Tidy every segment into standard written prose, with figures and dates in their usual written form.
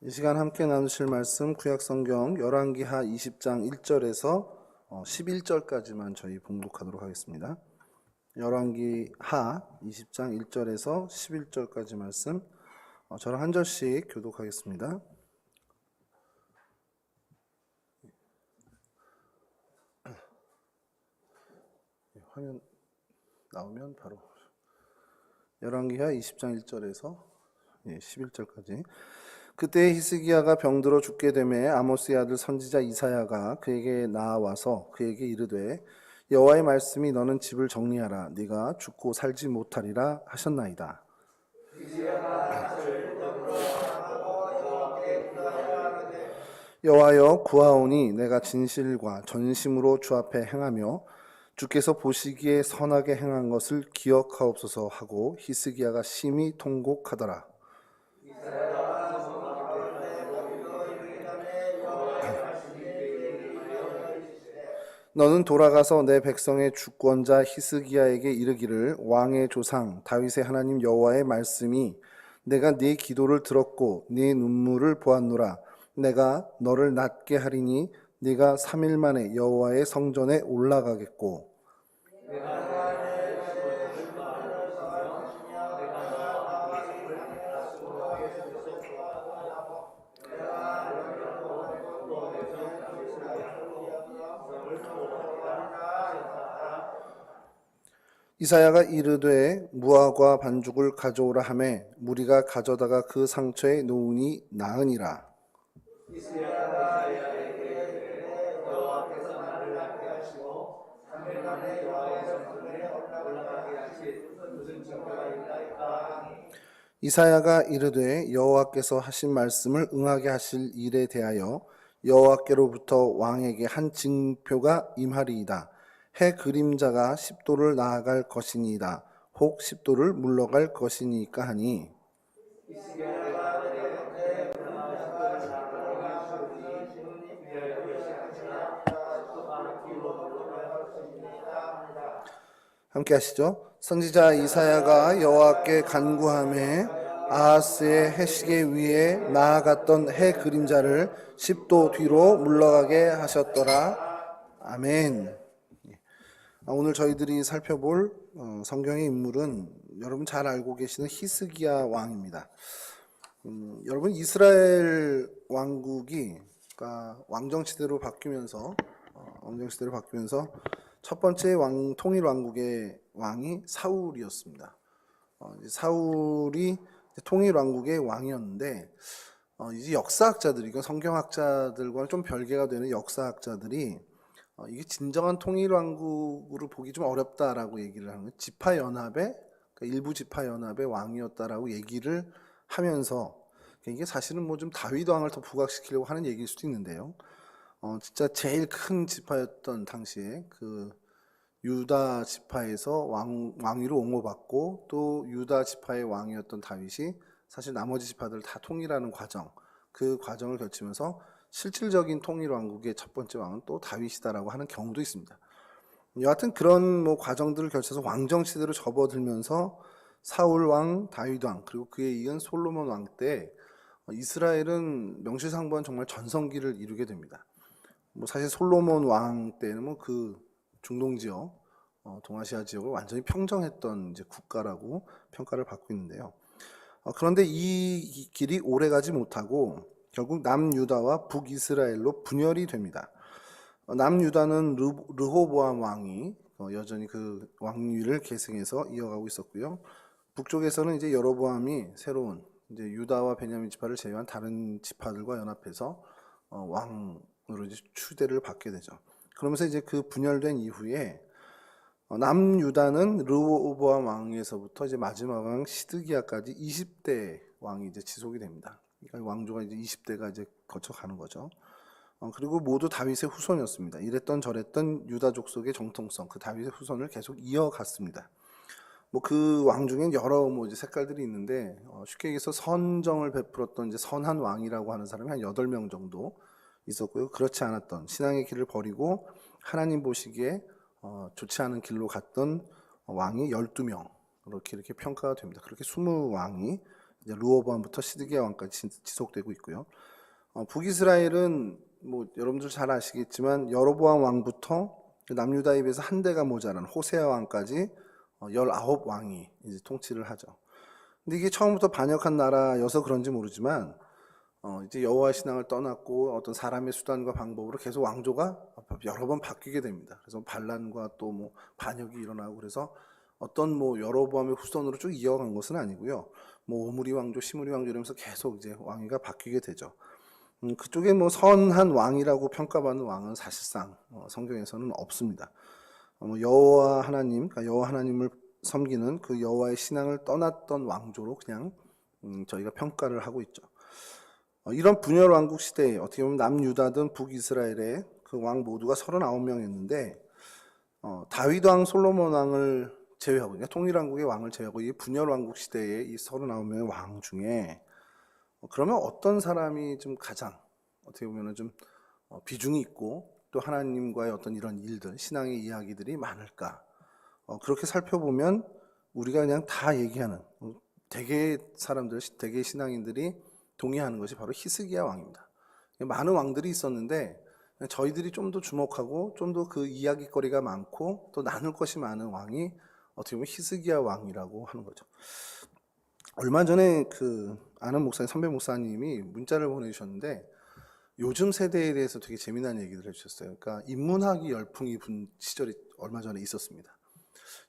이 시간 함께 나누실 말씀 구약성경 열왕기하 20장 1절에서 11절까지만 저희 봉독하도록 하겠습니다. 열왕기하 20장 1절에서 11절까지 말씀 저랑 한 절씩 교독하겠습니다. 화면 나오면 바로 열왕기하 20장 1절에서 11절까지. 그때 히스기야가 병들어 죽게 되매 아모스의 아들 선지자 이사야가 그에게 나와서 그에게 이르되 여호와의 말씀이 너는 집을 정리하라 네가 죽고 살지 못하리라 하셨나이다. 여호와여 구하오니 내가 진실과 전심으로 주 앞에 행하며 주께서 보시기에 선하게 행한 것을 기억하옵소서 하고 히스기야가 심히 통곡하더라. 너는 돌아가서 내 백성의 주권자 히스기야에게 이르기를 왕의 조상 다윗의 하나님 여호와의 말씀이 내가 네 기도를 들었고 네 눈물을 보았노라. 내가 너를 낫게 하리니 네가 3일 만에 여호와의 성전에 올라가겠고 이사야가 이르되 무화과 반죽을 가져오라 하매 무리가 가져다가 그 상처에 놓으니 나으니라. 이사야가 이르되 여호와께서 하신 말씀을 응하게 하실 일에 대하여 여호와께로부터 왕에게 한 징표가 임하리이다. 해 그림자가 10도를 나아갈 것이니이다. 혹 10도를 물러갈 것이니까 하니 함께 하시죠. 선지자 이사야가 여호와께 간구하매 아하스의 해시계 위에 나아갔던 해 그림자를 10도 뒤로 물러가게 하셨더라. 아멘. 오늘 저희들이 살펴볼 성경의 인물은 여러분 잘 알고 계시는 히스기야 왕입니다. 여러분 이스라엘 왕국이 그러니까 왕정시대로 바뀌면서 첫 번째 통일 왕국의 왕이 사울이었습니다. 사울이 통일 왕국의 왕이었는데 이제 역사학자들이 이건 성경학자들과는 좀 별개가 되는 역사학자들이 이게 진정한 통일 왕국으로 보기 좀 어렵다라고 얘기를 하는 거예요. 지파 연합의 그러니까 일부 지파 연합의 왕이었다라고 얘기를 하면서 이게 사실은 뭐 좀 다윗 왕을 더 부각시키려고 하는 얘기일 수도 있는데요. 진짜 제일 큰 지파였던 당시에 그 유다 지파에서 왕위로 옹호받고 또 유다 지파의 왕이었던 다윗이 사실 나머지 지파들을 다 통일하는 과정, 그 과정을 거치면서 실질적인 통일 왕국의 첫 번째 왕은 또 다윗이다라고 하는 경우도 있습니다. 여하튼 그런 뭐 과정들을 거쳐서 왕정 시대로 접어들면서 사울 왕, 다윗 왕, 그리고 그에 이은 솔로몬 왕 때 이스라엘은 명실상부한 정말 전성기를 이루게 됩니다. 뭐 사실 솔로몬 왕 때는 뭐 그 중동 지역, 동아시아 지역을 완전히 평정했던 이제 국가라고 평가를 받고 있는데요. 그런데 이 길이 오래가지 못하고 결국 남유다와 북이스라엘로 분열이 됩니다. 남유다는 르호보암 왕이 여전히 그 왕위를 계승해서 이어가고 있었고요. 북쪽에서는 이제 여로보암이 새로운 이제 유다와 베냐민 지파를 제외한 다른 지파들과 연합해서 왕으로 이제 추대를 받게 되죠. 그러면서 이제 그 분열된 이후에 남유다는 르호보암 왕에서부터 이제 마지막 왕 시드기야까지 20대 왕이 이제 지속이 됩니다. 그러니까 왕조가 이제 20대가 이제 거쳐가는 거죠. 그리고 모두 다윗의 후손이었습니다. 이랬던 저랬던 유다 족속의 정통성, 그 다윗의 후손을 계속 이어갔습니다. 뭐 그 왕 중엔 여러 뭐 이제 색깔들이 있는데 쉽게 얘기해서 선정을 베풀었던 이제 선한 왕이라고 하는 사람이 한 8명 정도 있었고요. 그렇지 않았던 신앙의 길을 버리고 하나님 보시기에 좋지 않은 길로 갔던 왕이 12명 이렇게 평가가 됩니다. 그렇게 20왕이 이제 르호보암부터 시드기야 왕까지 지속되고 있고요. 북이스라엘은 뭐 여러분들 잘 아시겠지만 여로보암 왕부터 남유다에 비해서 한 대가 모자란 호세아 왕까지 19왕이 이제 통치를 하죠. 근데 이게 처음부터 반역한 나라여서 그런지 모르지만 이제 여호와 신앙을 떠났고 어떤 사람의 수단과 방법으로 계속 왕조가 여러 번 바뀌게 됩니다. 그래서 반란과 또 뭐 반역이 일어나고 그래서 어떤 뭐 여로보암의 후손으로 쭉 이어간 것은 아니고요. 뭐 오므리 왕조, 시므리 왕조 이러면서 계속 이제 왕위가 바뀌게 되죠. 그쪽에 뭐 선한 왕이라고 평가받는 왕은 사실상 성경에서는 없습니다. 여호와 하나님, 그러니까 여호와 하나님을 섬기는 그 여호와의 신앙을 떠났던 왕조로 그냥 저희가 평가를 하고 있죠. 이런 분열 왕국 시대에 어떻게 보면 남유다든 북이스라엘의 그 왕 모두가 39명이었는데 다윗 왕, 솔로몬 왕을 제외하고, 그러니까 통일왕국의 왕을 제외하고 이 분열 왕국 시대의 이 39명의 왕 중에 그러면 어떤 사람이 좀 가장 어떻게 보면 좀 비중이 있고 또 하나님과의 어떤 이런 일들, 신앙의 이야기들이 많을까? 그렇게 살펴보면 우리가 그냥 다 얘기하는 대개 사람들, 대개 신앙인들이 동의하는 것이 바로 히스기야 왕입니다. 많은 왕들이 있었는데 저희들이 좀 더 주목하고 좀 더 그 이야기거리가 많고 또 나눌 것이 많은 왕이 어떻게 보면 히스기야 왕이라고 하는 거죠. 얼마 전에 그 아는 목사님, 선배 목사님이 문자를 보내주셨는데 요즘 세대에 대해서 되게 재미난 얘기를 해주셨어요. 그러니까 인문학이 열풍이 분 시절이 얼마 전에 있었습니다.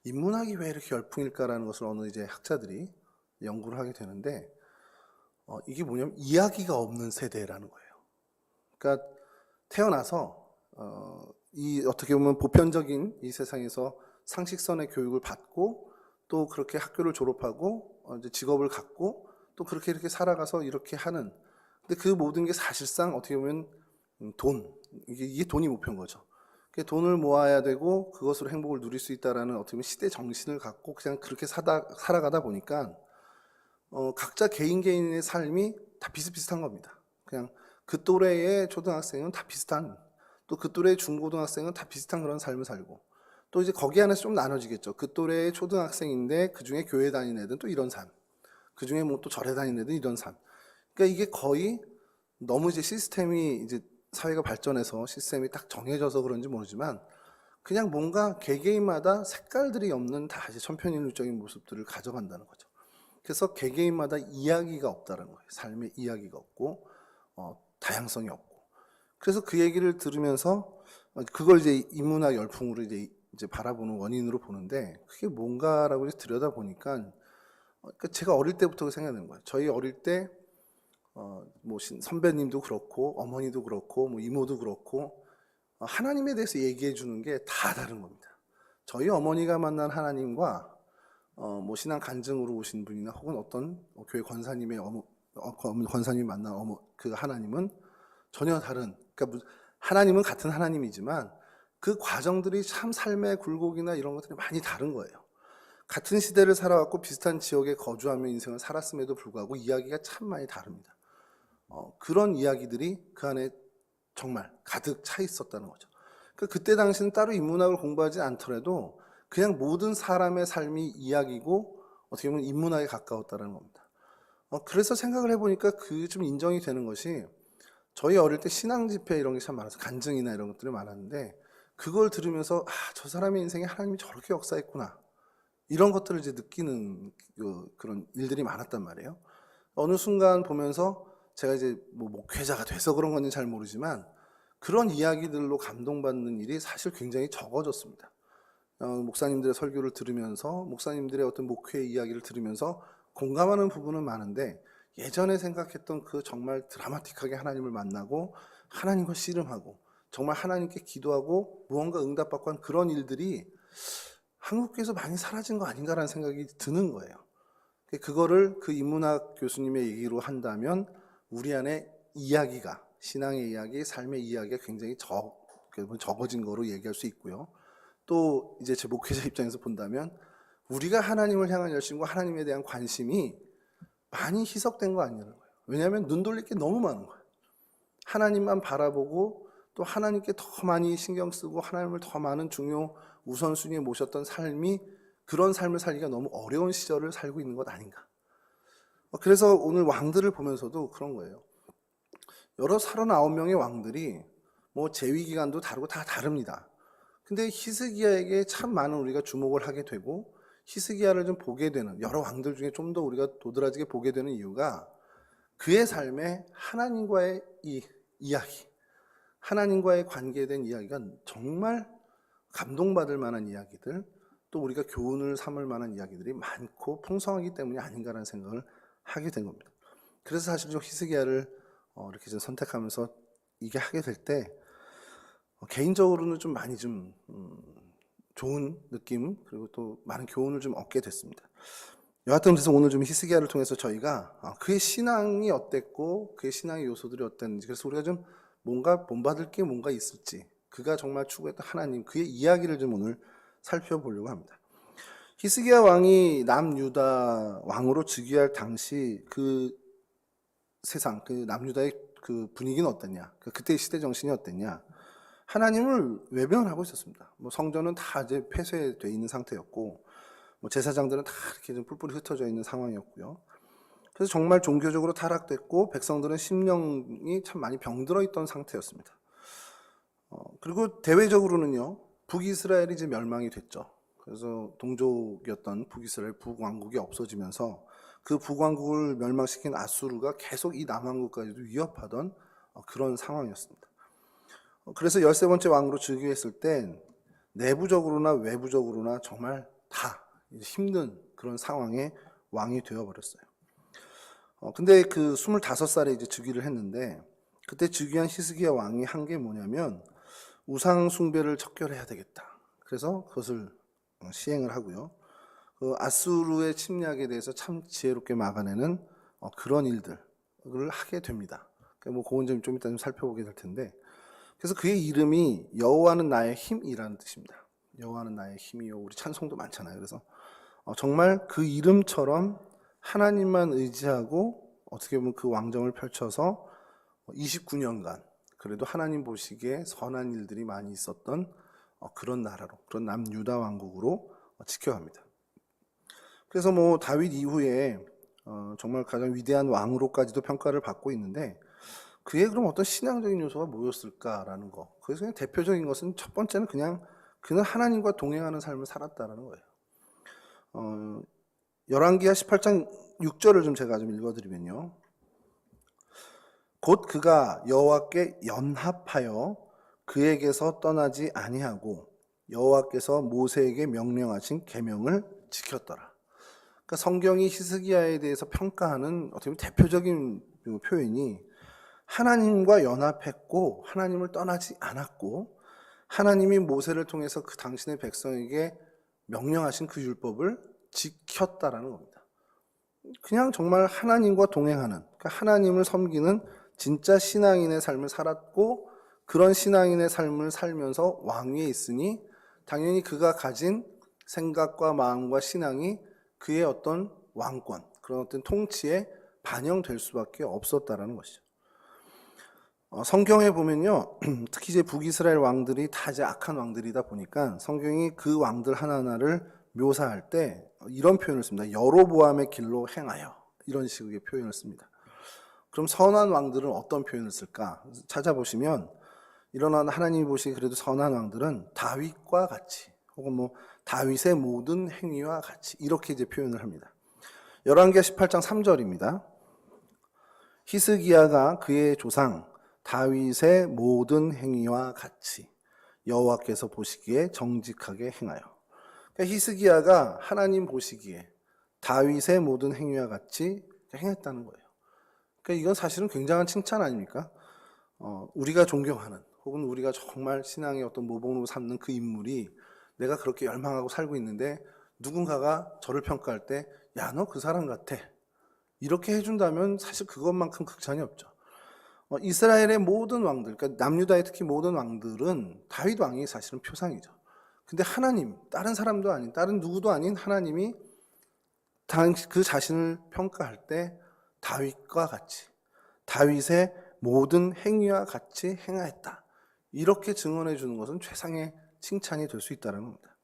인문학이 왜 이렇게 열풍일까라는 것을 어느 이제 학자들이 연구를 하게 되는데 이게 뭐냐면 이야기가 없는 세대라는 거예요. 그러니까 태어나서 이 어떻게 보면 보편적인 이 세상에서 상식선의 교육을 받고 또 그렇게 학교를 졸업하고 이제 직업을 갖고 또 그렇게 이렇게 살아가서 이렇게 하는, 근데 그 모든 게 사실상 어떻게 보면 돈, 이게 돈이 목표인 거죠. 돈을 모아야 되고 그것으로 행복을 누릴 수 있다라는 어떻게 보면 시대 정신을 갖고 그냥 그렇게 살아가다 보니까 각자 개인의 삶이 다 비슷비슷한 겁니다. 그냥 그 또래의 초등학생은 다 비슷한, 또 그 또래의 중고등학생은 다 비슷한 그런 삶을 살고, 또 이제 거기 안에서 좀 나눠지겠죠. 그 또래의 초등학생인데 그 중에 교회 다니는 애들은 또 이런 삶, 그 중에 뭐 또 절에 다니는 애들은 이런 삶. 그러니까 이게 거의 너무 이제 시스템이 이제 사회가 발전해서 시스템이 딱 정해져서 그런지 모르지만 그냥 뭔가 개개인마다 색깔들이 없는 다 이제 천편일률적인 모습들을 가져간다는 거죠. 그래서 개개인마다 이야기가 없다는 거예요. 삶의 이야기가 없고 다양성이 없고. 그래서 그 얘기를 들으면서 그걸 이제 인문학 열풍으로 이제 바라보는 원인으로 보는데 그게 뭔가라고 들여다 보니까 제가 어릴 때부터 생각나는 거예요. 저희 어릴 때 뭐 선배님도 그렇고 어머니도 그렇고 뭐 이모도 그렇고 하나님에 대해서 얘기해 주는 게 다 다른 겁니다. 저희 어머니가 만난 하나님과 뭐 신앙 간증으로 오신 분이나 혹은 어떤 교회 권사님의 권사님이 만난 그 하나님은 전혀 다른, 그러니까 하나님은 같은 하나님이지만 그 과정들이 참 삶의 굴곡이나 이런 것들이 많이 다른 거예요. 같은 시대를 살아왔고 비슷한 지역에 거주하며 인생을 살았음에도 불구하고 이야기가 참 많이 다릅니다. 그런 이야기들이 그 안에 정말 가득 차 있었다는 거죠. 그때 당시는 따로 인문학을 공부하지 않더라도 그냥 모든 사람의 삶이 이야기고 어떻게 보면 인문학에 가까웠다는 겁니다. 그래서 생각을 해보니까 그 좀 인정이 되는 것이 저희 어릴 때 신앙 집회 이런 게 참 많아서 간증이나 이런 것들이 많았는데 그걸 들으면서 저 사람의 인생에 하나님이 저렇게 역사했구나 이런 것들을 이제 느끼는 그런 일들이 많았단 말이에요. 어느 순간 보면서 제가 이제 뭐 목회자가 돼서 그런 건지 잘 모르지만 그런 이야기들로 감동받는 일이 사실 굉장히 적어졌습니다. 목사님들의 설교를 들으면서 목사님들의 어떤 목회 이야기를 들으면서 공감하는 부분은 많은데 예전에 생각했던 그 정말 드라마틱하게 하나님을 만나고 하나님과 씨름하고 정말 하나님께 기도하고 무언가 응답받고 한 그런 일들이 한국교회에서 많이 사라진 거 아닌가라는 생각이 드는 거예요. 그거를 그 인문학 교수님의 얘기로 한다면 우리 안에 이야기가, 신앙의 이야기, 삶의 이야기가 굉장히 적어진 거로 얘기할 수 있고요. 또 이제 제 목회자 입장에서 본다면 우리가 하나님을 향한 열심과 하나님에 대한 관심이 많이 희석된 거 아니냐는 거예요. 왜냐하면 눈 돌릴 게 너무 많은 거예요. 하나님만 바라보고 또 하나님께 더 많이 신경 쓰고 하나님을 더 많은 중요 우선순위에 모셨던 삶이 그런 삶을 살기가 너무 어려운 시절을 살고 있는 것 아닌가. 그래서 오늘 왕들을 보면서도 그런 거예요. 여러 39명의 왕들이 뭐 재위 기간도 다르고 다 다릅니다. 근데 히스기야에게 참 많은 우리가 주목을 하게 되고 히스기야를 좀 보게 되는, 여러 왕들 중에 좀 더 우리가 도드라지게 보게 되는 이유가 그의 삶에 하나님과의 이 이야기, 하나님과의 관계에 대한 이야기가 정말 감동받을 만한 이야기들, 또 우리가 교훈을 삼을 만한 이야기들이 많고 풍성하기 때문이 아닌가라는 생각을 하게 된 겁니다. 그래서 사실 좀 히스기야를 이렇게 좀 선택하면서 이게 하게 될 때 개인적으로는 좀 많이 좀 좋은 느낌, 그리고 또 많은 교훈을 좀 얻게 됐습니다. 여하튼 그래서 오늘 좀 히스기야를 통해서 저희가 그의 신앙이 어땠고 그의 신앙의 요소들이 어땠는지, 그래서 우리가 좀 뭔가 본받을 게 뭔가 있을지, 그가 정말 추구했던 하나님, 그의 이야기를 좀 오늘 살펴보려고 합니다. 히스기야 왕이 남유다 왕으로 즉위할 당시 그 세상, 그 남유다의 그 분위기는 어땠냐, 그때의 시대 정신이 어땠냐. 하나님을 외면하고 있었습니다. 뭐 성전은 다 이제 폐쇄되어 있는 상태였고, 뭐 제사장들은 다 이렇게 좀 뿔뿔이 흩어져 있는 상황이었고요. 그래서 정말 종교적으로 타락됐고 백성들은 심령이 참 많이 병들어 있던 상태였습니다. 그리고 대외적으로는요, 북이스라엘이 이제 멸망이 됐죠. 그래서 동족이었던 북이스라엘 북왕국이 없어지면서 그 북왕국을 멸망시킨 아수르가 계속 이 남왕국까지도 위협하던 그런 상황이었습니다. 그래서 13번째 왕으로 즉위했을 땐 내부적으로나 외부적으로나 정말 다 힘든 그런 상황에 왕이 되어버렸어요. 근데 그 25살에 이제 즉위를 했는데, 그때 즉위한 히스기야 왕이 한 게 뭐냐면 우상 숭배를 척결해야 되겠다. 그래서 그것을 시행을 하고요. 그 아수르의 침략에 대해서 참 지혜롭게 막아내는 그런 일들을 하게 됩니다. 뭐 그건 좀 이따 좀 살펴보게 될 텐데, 그래서 그의 이름이 여호와는 나의 힘이라는 뜻입니다. 여호와는 나의 힘이요. 우리 찬송도 많잖아요. 그래서 정말 그 이름처럼 하나님만 의지하고 어떻게 보면 그 왕정을 펼쳐서 29년간 그래도 하나님 보시기에 선한 일들이 많이 있었던 그런 나라로, 그런 남유다 왕국으로 지켜갑니다. 그래서 뭐 다윗 이후에 정말 가장 위대한 왕으로까지도 평가를 받고 있는데, 그의 그럼 어떤 신앙적인 요소가 뭐였을까라는 거. 그래서 그냥 대표적인 것은 첫 번째는 그냥 그는 하나님과 동행하는 삶을 살았다라는 거예요. 열왕기하 18장 6절을 좀 제가 좀 읽어드리면요. 곧 그가 여호와께 연합하여 그에게서 떠나지 아니하고 여호와께서 모세에게 명령하신 계명을 지켰더라. 그러니까 성경이 히스기야에 대해서 평가하는 어떻게 보면 대표적인 표현이 하나님과 연합했고 하나님을 떠나지 않았고 하나님이 모세를 통해서 그 당신의 백성에게 명령하신 그 율법을 지켰다라는 겁니다. 그냥 정말 하나님과 동행하는, 그러니까 하나님을 섬기는 진짜 신앙인의 삶을 살았고, 그런 신앙인의 삶을 살면서 왕위에 있으니 당연히 그가 가진 생각과 마음과 신앙이 그의 어떤 왕권, 그런 어떤 통치에 반영될 수밖에 없었다라는 것이죠. 성경에 보면요, 특히 이제 북이스라엘 왕들이 다 이제 악한 왕들이다 보니까 성경이 그 왕들 하나하나를 묘사할 때 이런 표현을 씁니다. 여로보암의 길로 행하여, 이런 식의 표현을 씁니다. 그럼 선한 왕들은 어떤 표현을 쓸까? 찾아보시면 이런 하나님이 보시기 그래도 선한 왕들은 다윗과 같이, 혹은 뭐 다윗의 모든 행위와 같이, 이렇게 이제 표현을 합니다. 열왕기하 18장 3절입니다. 히스기야가 그의 조상 다윗의 모든 행위와 같이 여호와께서 보시기에 정직하게 행하여. 그러니까 히스기야가 하나님 보시기에 다윗의 모든 행위와 같이 행했다는 거예요. 그러니까 이건 사실은 굉장한 칭찬 아닙니까? 우리가 존경하는, 혹은 우리가 정말 신앙의 어떤 모범으로 삼는 그 인물이 내가 그렇게 열망하고 살고 있는데 누군가가 저를 평가할 때 야, 너 그 사람 같아, 이렇게 해준다면 사실 그것만큼 극찬이 없죠. 이스라엘의 모든 왕들, 그러니까 남유다의 특히 모든 왕들은 다윗 왕이 사실은 표상이죠. 근데 하나님, 다른 사람도 아닌, 다른 누구도 아닌 하나님이 그 자신을 평가할 때 다윗과 같이, 다윗의 모든 행위와 같이 행하였다, 이렇게 증언해 주는 것은 최상의 칭찬이 될 수 있다는 겁니다.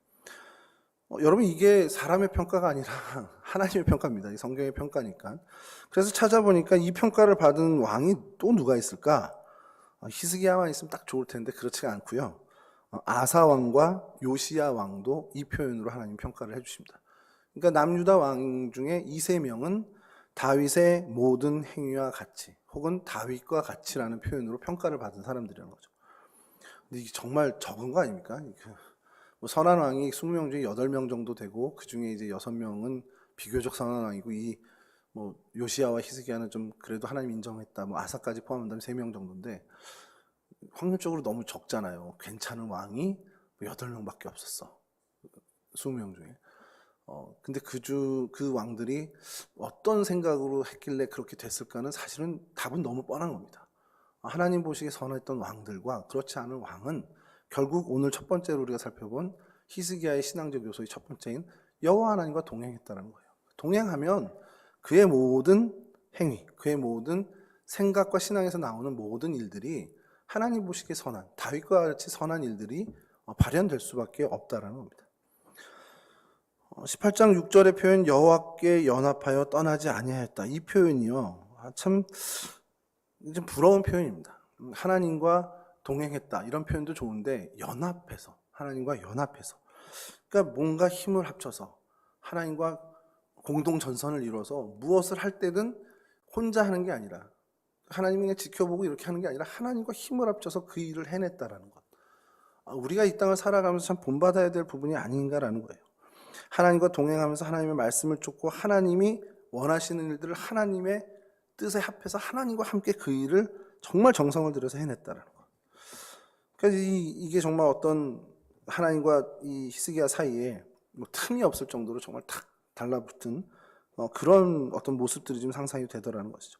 여러분 이게 사람의 평가가 아니라 하나님의 평가입니다. 이 성경의 평가니까. 그래서 찾아보니까 이 평가를 받은 왕이 또 누가 있을까? 히스기야만 있으면 딱 좋을 텐데 그렇지가 않고요. 아사 왕과 요시야 왕도 이 표현으로 하나님 평가를 해주십니다. 그러니까 남유다 왕 중에 이 세 명은 다윗의 모든 행위와 같이 혹은 다윗과 같이라는 표현으로 평가를 받은 사람들이라는 거죠. 근데 이게 정말 적은 거 아닙니까? 뭐 선한 왕이 20명 중에 8명 정도 되고 그 중에 이제 6명은 비교적 선한 왕이고 이 뭐 요시야와 히스기야는 좀 그래도 하나님 인정했다. 뭐 아사까지 포함한다면 3명 정도인데 확률적으로 너무 적잖아요. 괜찮은 왕이 8명밖에 없었어. 20명 중에. 근데 그 왕들이 어떤 생각으로 했길래 그렇게 됐을까는 사실은 답은 너무 뻔한 겁니다. 하나님 보시기에 선했던 왕들과 그렇지 않은 왕은 결국 오늘 첫 번째로 우리가 살펴본 히스기야의 신앙적 요소의 첫 번째인 여호와 하나님과 동행했다는 거예요. 동행하면 그의 모든 행위, 그의 모든 생각과 신앙에서 나오는 모든 일들이 하나님 보시기에 선한, 다윗과 같이 선한 일들이 발현될 수밖에 없다라는 겁니다. 18장 6절의 표현 여호와께 연합하여 떠나지 아니하였다. 이 표현이요. 참 좀 부러운 표현입니다. 하나님과 동행했다. 이런 표현도 좋은데 연합해서 하나님과 연합해서 그러니까 뭔가 힘을 합쳐서 하나님과 공동 전선을 이뤄서 무엇을 할 때든 혼자 하는 게 아니라 하나님이 그냥 지켜보고 이렇게 하는 게 아니라 하나님과 힘을 합쳐서 그 일을 해냈다라는 것. 우리가 이 땅을 살아가면서 참 본받아야 될 부분이 아닌가라는 거예요. 하나님과 동행하면서 하나님의 말씀을 쫓고 하나님이 원하시는 일들을 하나님의 뜻에 합해서 하나님과 함께 그 일을 정말 정성을 들여서 해냈다라는 것. 그러니까 이게 정말 어떤 하나님과 이 히스기야 사이에 뭐 틈이 없을 정도로 정말 탁 달라붙은 그런 어떤 모습들이 좀 상상이 되더라는 것이죠.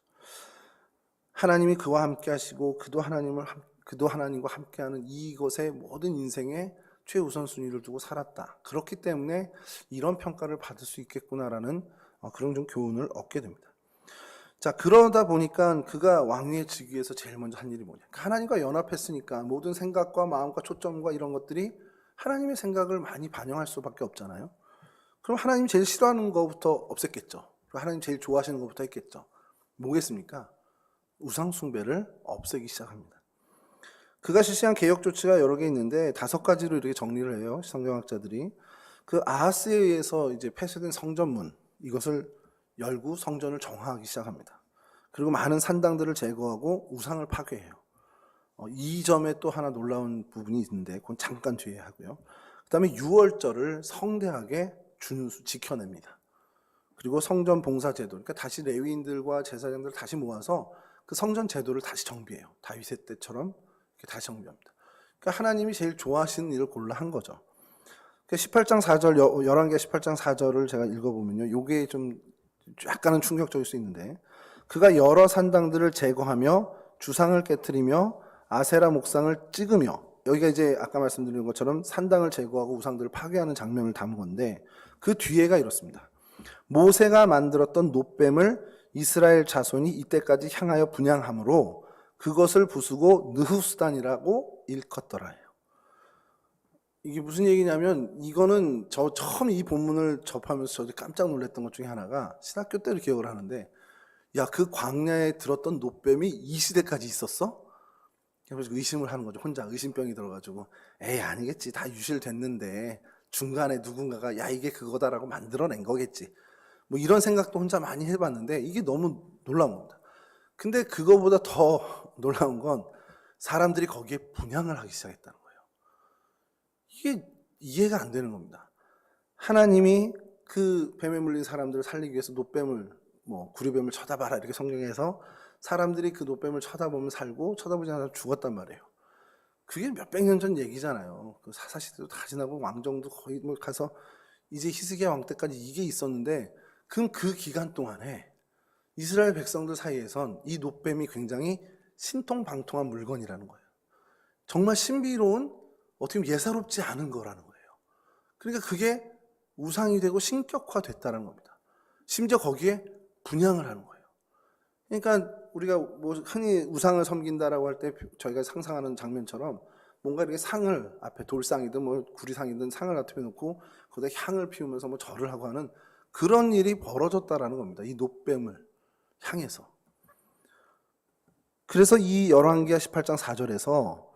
하나님이 그와 함께 하시고 그도 하나님과 함께하는 이것의 모든 인생의 최우선순위를 두고 살았다. 그렇기 때문에 이런 평가를 받을 수 있겠구나라는 그런 좀 교훈을 얻게 됩니다. 자, 그러다 보니까 그가 왕위에 지기 위해서 제일 먼저 한 일이 뭐냐. 하나님과 연합했으니까 모든 생각과 마음과 초점과 이런 것들이 하나님의 생각을 많이 반영할 수밖에 없잖아요. 그럼 하나님 제일 싫어하는 것부터 없앴겠죠. 하나님 제일 좋아하시는 것부터 했겠죠. 뭐겠습니까? 우상 숭배를 없애기 시작합니다. 그가 실시한 개혁 조치가 여러 개 있는데 5가지로 이렇게 정리를 해요. 성경학자들이. 그 아하스에 의해서 이제 폐쇄된 성전문 이것을 열고 성전을 정화하기 시작합니다. 그리고 많은 산당들을 제거하고 우상을 파괴해요. 이 점에 또 하나 놀라운 부분이 있는데 그건 잠깐 뒤에 하고요. 그 다음에 유월절을 성대하게 지켜냅니다. 그리고 성전 봉사 제도, 그러니까 다시 레위인들과 제사장들을 다시 모아서 그 성전 제도를 다시 정비해요. 다윗의 때처럼 이렇게 다시 정비합니다. 그러니까 하나님이 제일 좋아하시는 일을 골라 한 거죠. 그러니까 18장 4절, 11개 18장 4절을 제가 읽어보면요. 요게 좀 약간은 충격적일 수 있는데 그가 여러 산당들을 제거하며 주상을 깨트리며 아세라 목상을 찍으며 여기가 이제 아까 말씀드린 것처럼 산당을 제거하고 우상들을 파괴하는 장면을 담은 건데 그 뒤에가 이렇습니다. 모세가 만들었던 놋뱀을 이스라엘 자손이 이때까지 향하여 분향함으로 그것을 부수고 느후스단이라고 일컫더라. 이게 무슨 얘기냐면 이거는 저 처음 이 본문을 접하면서 저도 깜짝 놀랐던 것 중에 하나가 신학교 때를 기억을 하는데 야, 그 광야에 들었던 놋뱀이 이 시대까지 있었어? 그래서 의심을 하는 거죠. 혼자 의심병이 들어가지고 에이 아니겠지. 다 유실됐는데 중간에 누군가가 야 이게 그거다라고 만들어낸 거겠지. 뭐 이런 생각도 혼자 많이 해봤는데 이게 너무 놀라운 겁니다. 근데 그거보다 더 놀라운 건 사람들이 거기에 분향을 하기 시작했다는 거예요. 이게 이해가 안 되는 겁니다. 하나님이 그 뱀에 물린 사람들을 살리기 위해서 놋뱀을 구류뱀을 쳐다봐라 이렇게 성경에서 사람들이 그 놋뱀을 쳐다보면 살고 쳐다보지 않아서 죽었단 말이에요. 그게 몇백 년 전 얘기잖아요. 그 사사시대도 다 지나고 왕정도 거의 가서 이제 히스기야 왕 때까지 이게 있었는데 그럼 그 기간 동안에 이스라엘 백성들 사이에선 이 놋뱀이 굉장히 신통방통한 물건이라는 거예요. 정말 신비로운 어떻게 보면 예사롭지 않은 거라는 거예요. 그러니까 그게 우상이 되고 신격화됐다는 겁니다. 심지어 거기에 분향을 하는 거예요. 그러니까 우리가 뭐 흔히 우상을 섬긴다라고 할 때 저희가 상상하는 장면처럼 뭔가 이렇게 상을 앞에 돌상이든 뭐 구리상이든 상을 놔두어 놓고 거기다 향을 피우면서 뭐 절을 하고 하는 그런 일이 벌어졌다라는 겁니다. 이 놋뱀을 향해서. 그래서 이 열왕기하 18장 4절에서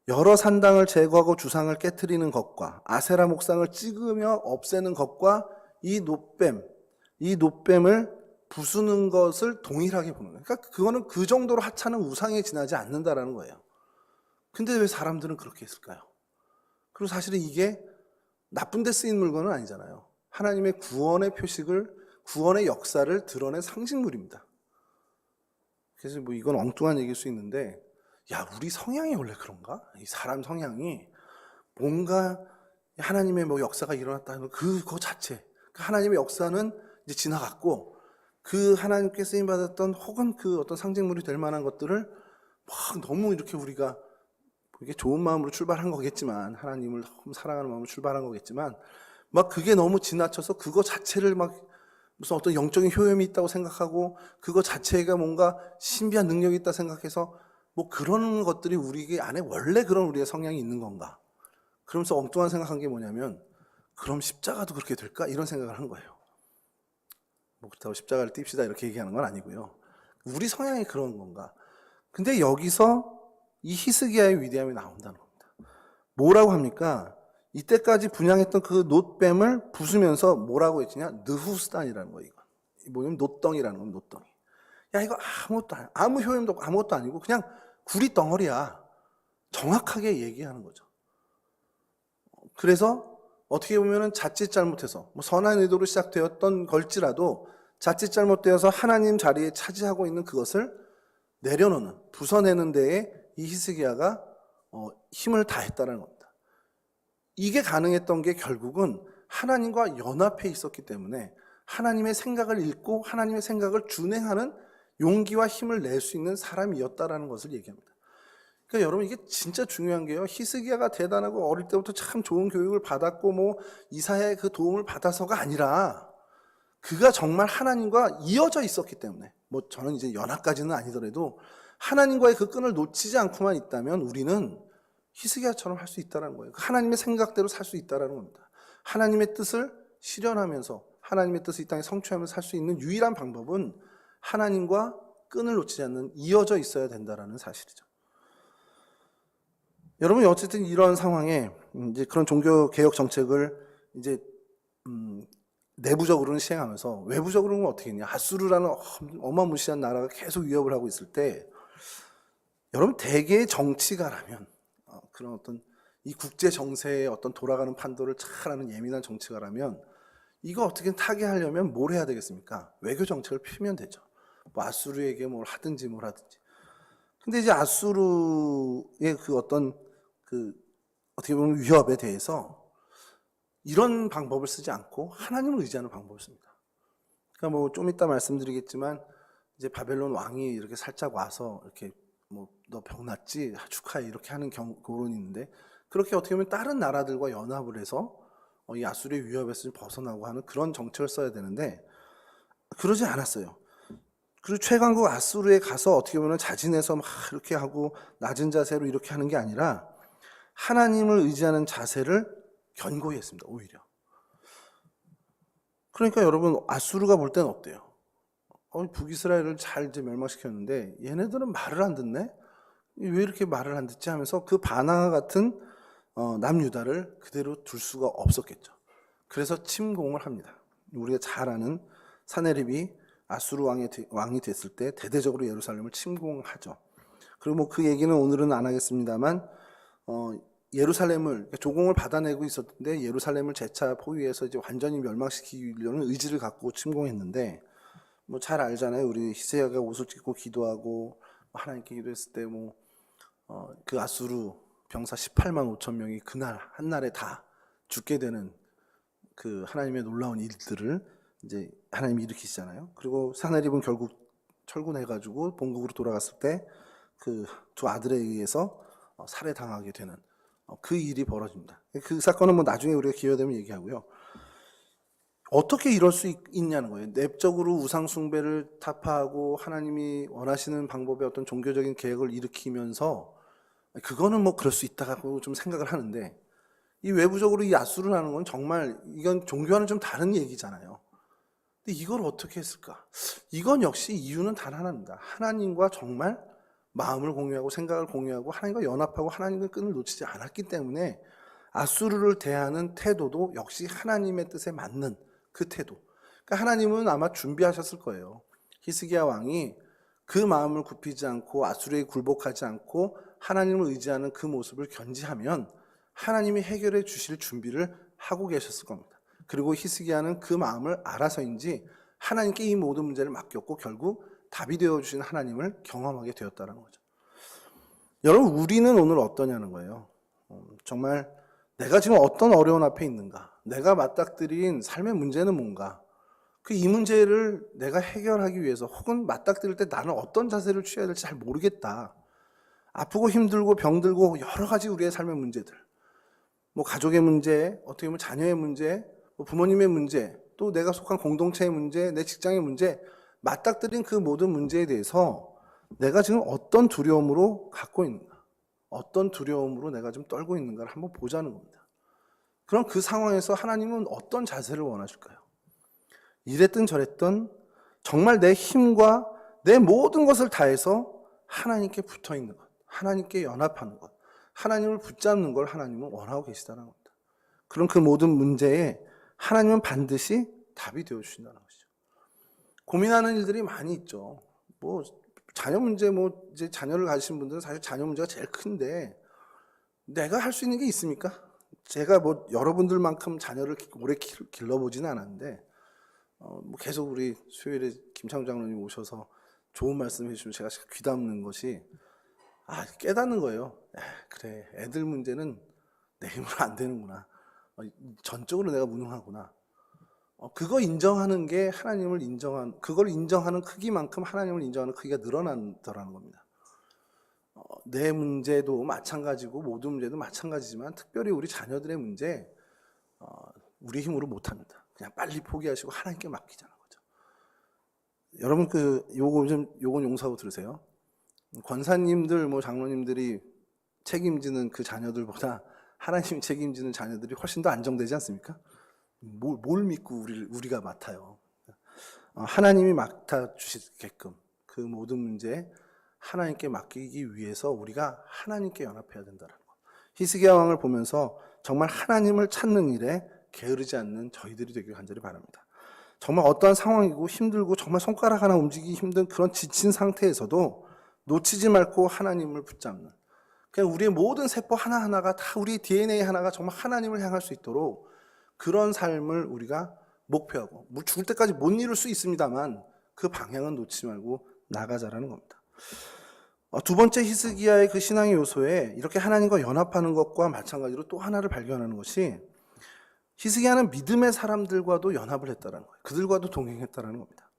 여러 산당을 제거하고 주상을 깨트리는 것과 아세라 목상을 찍으며 없애는 것과 이 놋뱀을 부수는 것을 동일하게 보는 거예요. 그러니까 그거는 그 정도로 하찮은 우상에 지나지 않는다라는 거예요. 근데 왜 사람들은 그렇게 했을까요? 그리고 사실은 이게 나쁜 데 쓰인 물건은 아니잖아요. 하나님의 구원의 표식을, 구원의 역사를 드러낸 상징물입니다. 그래서 뭐 이건 엉뚱한 얘기일 수 있는데, 야, 우리 성향이 원래 그런가? 이 사람 성향이 뭔가 하나님의 뭐 역사가 일어났다는 그거 자체. 하나님의 역사는 이제 지나갔고, 그 하나님께 쓰임받았던 혹은 그 어떤 상징물이 될 만한 것들을 막 너무 이렇게 우리가 이게 좋은 마음으로 출발한 거겠지만, 하나님을 너무 사랑하는 마음으로 출발한 거겠지만, 막 그게 너무 지나쳐서 그거 자체를 막 무슨 어떤 영적인 효험이 있다고 생각하고, 그거 자체가 뭔가 신비한 능력이 있다 생각해서, 뭐 그런 것들이 우리 안에 원래 그런 우리의 성향이 있는 건가? 그러면서 엉뚱한 생각한 게 뭐냐면, 그럼 십자가도 그렇게 될까? 이런 생각을 한 거예요. 뭐 그렇다고 십자가를 띱시다 이렇게 얘기하는 건 아니고요. 우리 성향이 그런 건가? 근데 여기서 이 히스기야의 위대함이 나온다는 겁니다. 뭐라고 합니까? 이때까지 분양했던 그 놋뱀을 부수면서 뭐라고 했지냐? 느후스단이라는 거예요. 이거 뭐냐면 놋덩이라는 겁니다. 놋덩이. 야, 이거 아무것도 아무 효용도 없고 아무것도 아니고 그냥 구리 덩어리야. 정확하게 얘기하는 거죠. 그래서 어떻게 보면은 자칫 잘못해서 뭐 선한 의도로 시작되었던 걸지라도 자칫 잘못되어서 하나님 자리에 차지하고 있는 그것을 내려놓는, 부숴내는 데에 이 히스기야가 힘을 다했다는 겁니다. 이게 가능했던 게 결국은 하나님과 연합해 있었기 때문에 하나님의 생각을 읽고 하나님의 생각을 준행하는 용기와 힘을 낼 수 있는 사람이었다라는 것을 얘기합니다. 그러니까 여러분 이게 진짜 중요한 게요. 히스기야가 대단하고 어릴 때부터 참 좋은 교육을 받았고 뭐 이사야의 그 도움을 받아서가 아니라 그가 정말 하나님과 이어져 있었기 때문에, 뭐 저는 이제 연합까지는 아니더라도 하나님과의 그 끈을 놓치지 않고만 있다면 우리는 히스기야처럼 할 수 있다는 거예요. 하나님의 생각대로 살 수 있다는 겁니다. 하나님의 뜻을 실현하면서 하나님의 뜻을 이 땅에 성취하면서 살 수 있는 유일한 방법은 하나님과 끈을 놓치지 않는, 이어져 있어야 된다는 사실이죠. 여러분이 어쨌든 이런 상황에 이제 그런 종교 개혁 정책을 이제 내부적으로는 시행하면서 외부적으로는 어떻게 했냐? 아수르라는 어마무시한 나라가 계속 위협을 하고 있을 때, 여러분 대개의 정치가라면 그런 어떤 이 국제 정세의 어떤 돌아가는 판도를 잘 아는 예민한 정치가라면 이거 어떻게 타개하려면 뭘 해야 되겠습니까? 외교 정책을 펴면 되죠. 뭐 아수르에게 뭘 하든지 뭘 하든지. 근데 이제 아수르의 그 어떤 그 어떻게 보면 위협에 대해서 이런 방법을 쓰지 않고 하나님을 의지하는 방법을 씁니다. 그러니까 뭐 좀 이따 말씀드리겠지만 이제 바벨론 왕이 이렇게 살짝 와서 이렇게 뭐 너 병났지? 축하해 이렇게 하는 그런 있는데, 그렇게 어떻게 보면 다른 나라들과 연합을 해서 이 아수르의 위협에서 벗어나고 하는 그런 정책을 써야 되는데 그러지 않았어요. 그리고 최강국 아수르에 가서 어떻게 보면 자진해서 막 이렇게 하고 낮은 자세로 이렇게 하는 게 아니라 하나님을 의지하는 자세를 견고히 했습니다. 오히려. 그러니까 여러분 아수르가 볼 때는 어때요? 북이스라엘을 잘 이제 멸망시켰는데 얘네들은 말을 안 듣네? 왜 이렇게 말을 안 듣지 하면서 그 바나와 같은 남유다를 그대로 둘 수가 없었겠죠. 그래서 침공을 합니다. 우리가 잘 아는 사네립이 아수르 왕이 됐을 때 대대적으로 예루살렘을 침공하죠. 그리고 뭐 그 얘기는 오늘은 안 하겠습니다만 예루살렘을 조공을 받아내고 있었는데 예루살렘을 재차 포위해서 이제 완전히 멸망시키려는 의지를 갖고 침공했는데, 뭐 잘 알잖아요. 우리 히스기야가 옷을 찢고 기도하고 하나님께 기도했을 때 뭐 그 아수르 병사 18만 5천 명이 그날 한날에 다 죽게 되는 그 하나님의 놀라운 일들을 이제 하나님이 일으키시잖아요. 그리고 사네립은 결국 철군해가지고 본국으로 돌아갔을 때 그 두 아들에 의해서 살해당하게 되는 그 일이 벌어집니다. 그 사건은 뭐 나중에 우리가 기회 되면 얘기하고요. 어떻게 이럴 수 있냐는 거예요. 내적으로 우상 숭배를 타파하고 하나님이 원하시는 방법의 어떤 종교적인 계획을 일으키면서 그거는 뭐 그럴 수 있다고 좀 생각을 하는데, 이 외부적으로 이 야수를 하는 건 정말 이건 종교와는 좀 다른 얘기잖아요. 근데 이걸 어떻게 했을까? 이건 역시 이유는 단 하나입니다. 하나님과 정말 마음을 공유하고 생각을 공유하고 하나님과 연합하고 하나님의 끈을 놓치지 않았기 때문에 아수르를 대하는 태도도 역시 하나님의 뜻에 맞는 그 태도. 그러니까 하나님은 아마 준비하셨을 거예요. 히스기야 왕이 그 마음을 굽히지 않고 아수르에 굴복하지 않고 하나님을 의지하는 그 모습을 견지하면 하나님이 해결해 주실 준비를 하고 계셨을 겁니다. 그리고 히스기야는 그 마음을 알아서인지 하나님께 이 모든 문제를 맡겼고 결국 답이 되어주신 하나님을 경험하게 되었다는 거죠. 여러분, 우리는 오늘 어떠냐는 거예요. 정말 내가 지금 어떤 어려운 앞에 있는가? 내가 맞닥뜨린 삶의 문제는 뭔가? 이 문제를 내가 해결하기 위해서 혹은 맞닥뜨릴 때 나는 어떤 자세를 취해야 될지 잘 모르겠다. 아프고 힘들고 병들고 여러 가지 우리의 삶의 문제들. 뭐 가족의 문제, 어떻게 보면 자녀의 문제, 뭐 부모님의 문제, 또 내가 속한 공동체의 문제, 내 직장의 문제, 맞닥뜨린 그 모든 문제에 대해서 내가 지금 어떤 두려움으로 갖고 있는가, 어떤 두려움으로 내가 좀 떨고 있는가를 한번 보자는 겁니다. 그럼 그 상황에서 하나님은 어떤 자세를 원하실까요? 이랬든 저랬든 정말 내 힘과 내 모든 것을 다해서 하나님께 붙어 있는 것, 하나님께 연합하는 것, 하나님을 붙잡는 걸 하나님은 원하고 계시다는 겁니다. 그럼 그 모든 문제에 하나님은 반드시 답이 되어 주신다는 것이죠. 고민하는 일들이 많이 있죠. 뭐 자녀 문제, 뭐 이제 자녀를 가지신 분들은 사실 자녀 문제가 제일 큰데 내가 할 수 있는 게 있습니까? 제가 뭐 여러분들만큼 자녀를 오래 길러보지는 않았는데 뭐 계속 우리 수요일에 김창훈 장로님 오셔서 좋은 말씀 해주시면 제가 귀담는 것이 깨닫는 거예요. 그래, 애들 문제는 내 힘으로 안 되는구나. 전적으로 내가 무능하구나. 그거 인정하는 게 하나님을 그걸 인정하는 크기만큼 하나님을 인정하는 크기가 늘어난다는 겁니다. 내 문제도 마찬가지고 모든 문제도 마찬가지지만 특별히 우리 자녀들의 문제, 우리 힘으로 못합니다. 그냥 빨리 포기하시고 하나님께 맡기자는 거죠. 여러분 요건 용서하고 들으세요. 권사님들, 뭐 장로님들이 책임지는 그 자녀들보다 하나님이 책임지는 자녀들이 훨씬 더 안정되지 않습니까? 뭘 믿고 우리가 맡아요. 하나님이 맡아주시게끔 그 모든 문제에 하나님께 맡기기 위해서 우리가 하나님께 연합해야 된다는 것. 히스기야 왕을 보면서 정말 하나님을 찾는 일에 게으르지 않는 저희들이 되길 간절히 바랍니다. 정말 어떠한 상황이고 힘들고 정말 손가락 하나 움직이기 힘든 그런 지친 상태에서도 놓치지 말고 하나님을 붙잡는, 그냥 우리의 모든 세포 하나하나가 다 우리 DNA 하나가 정말 하나님을 향할 수 있도록 그런 삶을 우리가 목표하고, 죽을 때까지 못 이룰 수 있습니다만 그 방향은 놓치지 말고 나가자라는 겁니다. 두 번째 히스기야의 그 신앙의 요소에 이렇게 하나님과 연합하는 것과 마찬가지로 또 하나를 발견하는 것이, 히스기야는 믿음의 사람들과도 연합을 했다는 거예요. 그들과도 동행했다는 겁니다.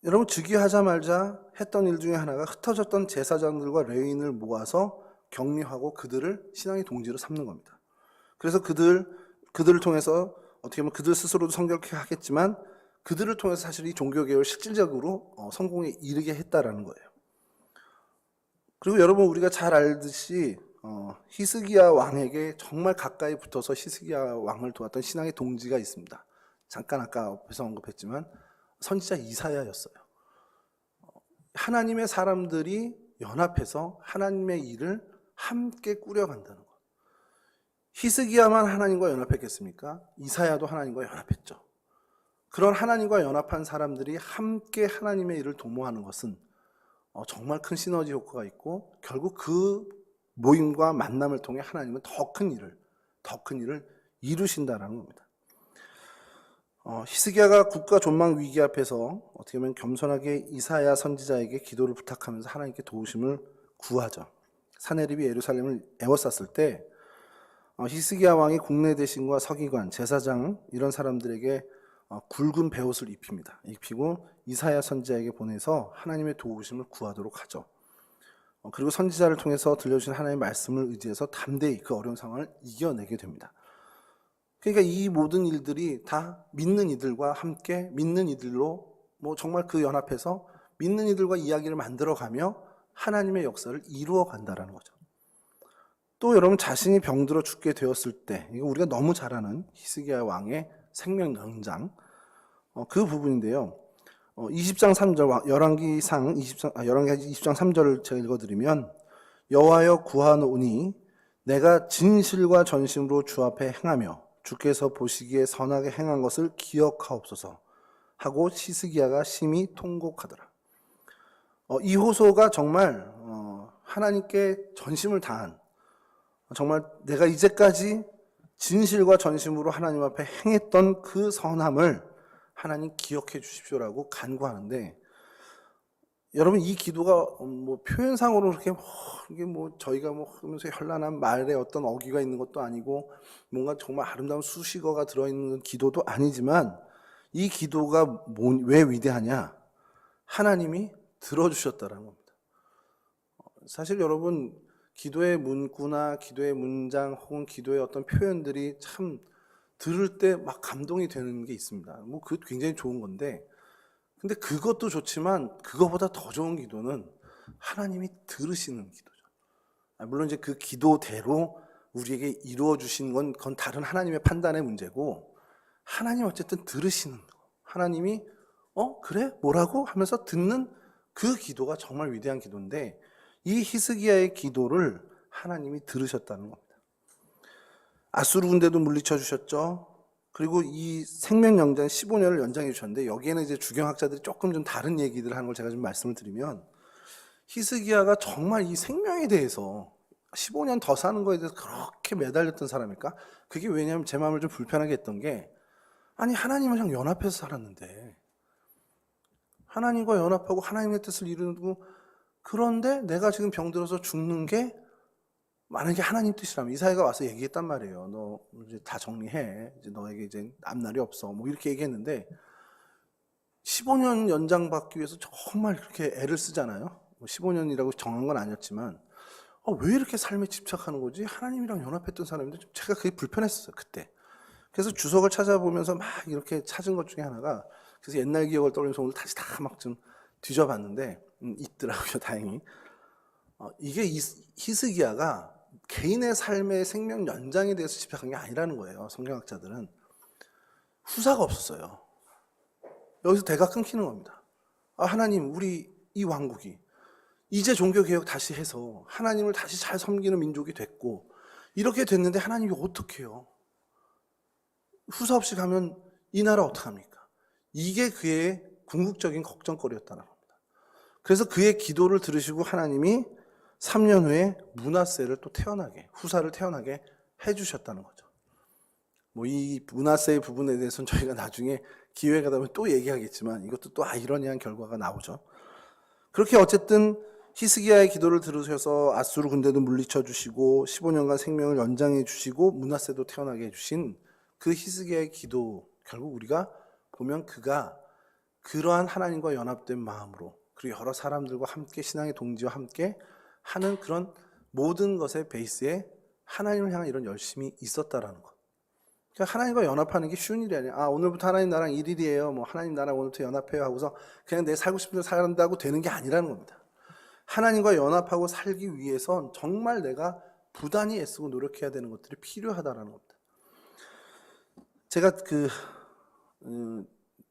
여러분, 즉위하자 말자 했던 일 중에 하나가 흩어졌던 제사장들과 레위인을 모아서 격려하고 그들을 신앙의 동지로 삼는 겁니다. 그래서 그들을 통해서 어떻게 보면 그들 스스로도 성결케 하겠지만 그들을 통해서 사실 이 종교개혁을 실질적으로 성공에 이르게 했다라는 거예요. 그리고 여러분, 우리가 잘 알듯이 히스기야 왕에게 정말 가까이 붙어서 히스기야 왕을 도왔던 신앙의 동지가 있습니다. 잠깐 아까 앞에서 언급했지만 선지자 이사야였어요. 하나님의 사람들이 연합해서 하나님의 일을 함께 꾸려간다는 것. 히스기야만 하나님과 연합했겠습니까? 이사야도 하나님과 연합했죠. 그런 하나님과 연합한 사람들이 함께 하나님의 일을 도모하는 것은 정말 큰 시너지 효과가 있고 결국 그 모임과 만남을 통해 하나님은 더 큰 일을 이루신다라는 겁니다. 히스기야가 국가 존망 위기 앞에서 어떻게 보면 겸손하게 이사야 선지자에게 기도를 부탁하면서 하나님께 도우심을 구하죠. 사네립이 예루살렘을 에워쌌을 때 히스기야 왕이 국내 대신과 서기관, 제사장 이런 사람들에게 굵은 베옷을 입히고 이사야 선지자에게 보내서 하나님의 도우심을 구하도록 하죠. 그리고 선지자를 통해서 들려주신 하나님의 말씀을 의지해서 담대히 그 어려운 상황을 이겨내게 됩니다. 그러니까 이 모든 일들이 다 믿는 이들과 함께 믿는 이들로 정말 그 연합해서 믿는 이들과 이야기를 만들어가며 하나님의 역사를 이루어 간다라는 거죠. 또 여러분 자신이 병들어 죽게 되었을 때, 이거 우리가 너무 잘 아는 히스기야 왕의 생명 연장, 그 부분인데요. 20장 3절 열왕기상 20장 3절을 제가 읽어드리면, 여호와여 구하노니 내가 진실과 전심으로 주 앞에 행하며 주께서 보시기에 선하게 행한 것을 기억하옵소서 하고 히스기야가 심히 통곡하더라. 이 호소가 정말 하나님께 전심을 다한, 정말 내가 이제까지 진실과 전심으로 하나님 앞에 행했던 그 선함을 하나님 기억해 주십시오라고 간구하는데, 여러분 이 기도가 뭐 표현상으로 그렇게 이게 뭐 저희가 뭐 하면서 현란한 말에 어떤 어기가 있는 것도 아니고 뭔가 정말 아름다운 수식어가 들어있는 기도도 아니지만, 이 기도가 왜 위대하냐? 하나님이 들어주셨다라는 겁니다. 사실 여러분 기도의 문구나 기도의 문장 혹은 기도의 어떤 표현들이 참 들을 때 막 감동이 되는 게 있습니다. 뭐 그것도 굉장히 좋은 건데, 근데 그것도 좋지만 그거보다 더 좋은 기도는 하나님이 들으시는 기도죠. 물론 이제 그 기도대로 우리에게 이루어 주신 건 그건 다른 하나님의 판단의 문제고, 하나님 어쨌든 들으시는 거, 하나님이 그래? 뭐라고? 하면서 듣는 그 기도가 정말 위대한 기도인데, 이 히스기야의 기도를 하나님이 들으셨다는 겁니다. 아수르 군대도 물리쳐 주셨죠. 그리고 이 생명연장 15년을 연장해 주셨는데, 여기에는 이제 주경학자들이 조금 좀 다른 얘기들을 하는 걸 제가 좀 말씀을 드리면, 히스기야가 정말 이 생명에 대해서 15년 더 사는 거에 대해서 그렇게 매달렸던 사람일까? 그게 왜냐하면 제 마음을 좀 불편하게 했던 게, 아니 하나님이랑 연합해서 살았는데, 하나님과 연합하고 하나님의 뜻을 이루고, 그런데 내가 지금 병들어서 죽는 게 만약에 하나님 뜻이라면, 이사야가 와서 얘기했단 말이에요. 너 이제 다 정리해. 이제 너에게 이제 앞날이 없어. 뭐 이렇게 얘기했는데, 15년 연장받기 위해서 정말 그렇게 애를 쓰잖아요. 15년이라고 정한 건 아니었지만, 왜 이렇게 삶에 집착하는 거지? 하나님이랑 연합했던 사람인데 제가 그게 불편했어요, 그때. 그래서 주석을 찾아보면서 막 이렇게 찾은 것 중에 하나가, 그래서 옛날 기억을 떠올리면서 오늘 다시 다 막 좀 뒤져봤는데, 있더라고요, 다행히. 이게 히스기야가 개인의 삶의 생명 연장에 대해서 집착한 게 아니라는 거예요. 성경학자들은. 후사가 없었어요. 여기서 대가 끊기는 겁니다. 하나님, 우리 이 왕국이 이제 종교개혁 다시 해서 하나님을 다시 잘 섬기는 민족이 됐고, 이렇게 됐는데 하나님이 어떻게 해요? 후사 없이 가면 이 나라 어떡합니까? 이게 그의 궁극적인 걱정거리였다는 겁니다. 그래서 그의 기도를 들으시고 하나님이 3년 후에 므낫세를 또 태어나게, 후사를 태어나게 해주셨다는 거죠. 뭐 이 므낫세의 부분에 대해서는 저희가 나중에 기회가 되면 또 얘기하겠지만, 이것도 또 아이러니한 결과가 나오죠. 그렇게 어쨌든 히스기야의 기도를 들으셔서 아수르 군대도 물리쳐 주시고 15년간 생명을 연장해 주시고 므낫세도 태어나게 해주신 그 히스기야의 기도, 결국 우리가 보면 그가 그러한 하나님과 연합된 마음으로, 그리고 여러 사람들과 함께 신앙의 동지와 함께 하는 그런 모든 것의 베이스에 하나님을 향한 이런 열심이 있었다라는 것. 그러니까 하나님과 연합하는 게 쉬운 일이 아니에요. 오늘부터 하나님 나랑 1일이에요. 뭐 하나님 나랑 오늘부터 연합해요 하고서 그냥 내 살고 싶은 대로 살한다고 되는 게 아니라는 겁니다. 하나님과 연합하고 살기 위해선 정말 내가 부단히 애쓰고 노력해야 되는 것들이 필요하다라는 겁니다. 제가